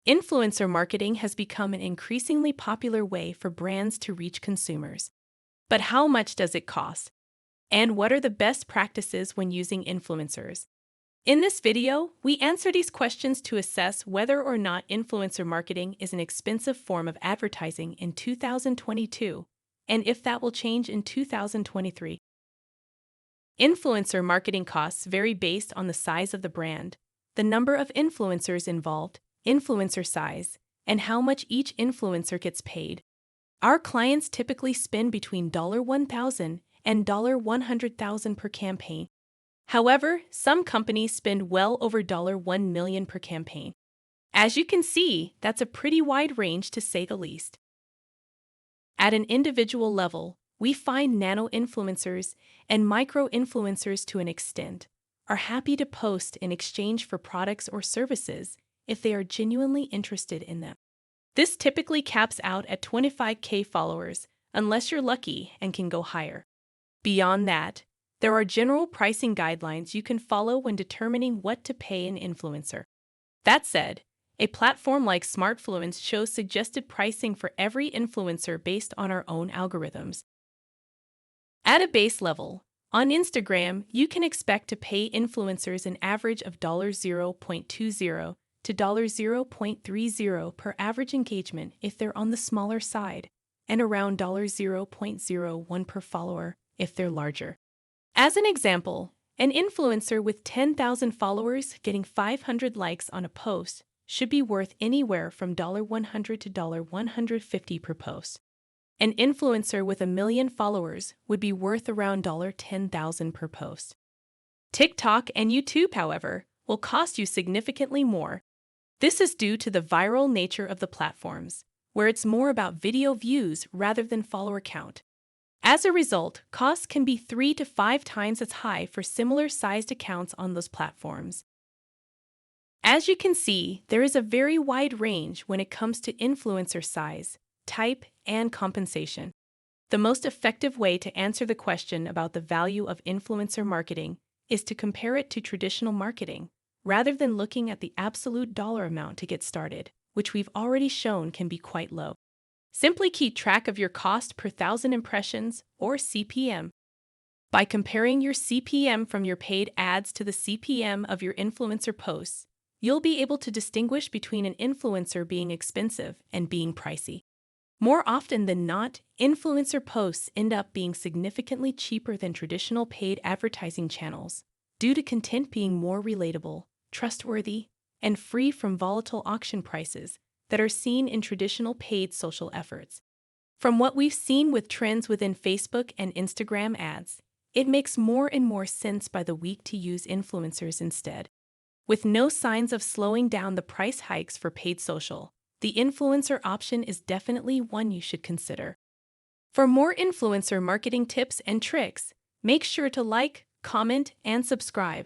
Influencer marketing has become an increasingly popular way for brands to reach consumers. But how much does it cost? And what are the best practices when using influencers? In this video, we answer these questions to assess whether or not influencer marketing is an expensive form of advertising in 2022, and if that will change in 2023. Influencer marketing costs vary based on the size of the brand, the number of influencers involved, influencer size, and how much each influencer gets paid. Our clients typically spend between $1,000 and $100,000 per campaign. However, some companies spend well over $1 million per campaign. As you can see, that's a pretty wide range to say the least. At an individual level, we find nano-influencers and micro-influencers to an extent are happy to post in exchange for products or services if they are genuinely interested in them. This typically caps out at 25K followers unless you're lucky and can go higher. Beyond that, there are general pricing guidelines you can follow when determining what to pay an influencer. That said, a platform like Smartfluence shows suggested pricing for every influencer based on our own algorithms. At a base level, on Instagram, you can expect to pay influencers an average of $0.20 to $0.30 per average engagement if they're on the smaller side, and around $0.01 per follower if they're larger. As an example, an influencer with 10,000 followers getting 500 likes on a post should be worth anywhere from $100 to $150 per post. An influencer with 1 million followers would be worth around $10,000 per post. TikTok and YouTube, however, will cost you significantly more. This is due to the viral nature of the platforms, where it's more about video views rather than follower count. As a result, costs can be 3 to 5 times as high for similar-sized accounts on those platforms. As you can see, there is a very wide range when it comes to influencer size, type, and compensation. The most effective way to answer the question about the value of influencer marketing is to compare it to traditional marketing, rather than looking at the absolute dollar amount to get started, which we've already shown can be quite low. Simply keep track of your cost per 1,000 impressions, or CPM. By comparing your CPM from your paid ads to the CPM of your influencer posts, you'll be able to distinguish between an influencer being expensive and being pricey. More often than not, influencer posts end up being significantly cheaper than traditional paid advertising channels, due to content being more relatable, trustworthy, and free from volatile auction prices that are seen in traditional paid social efforts. From what we've seen with trends within Facebook and Instagram ads, it makes more and more sense by the week to use influencers instead. With no signs of slowing down the price hikes for paid social, the influencer option is definitely one you should consider. For more influencer marketing tips and tricks, make sure to like, comment, and subscribe.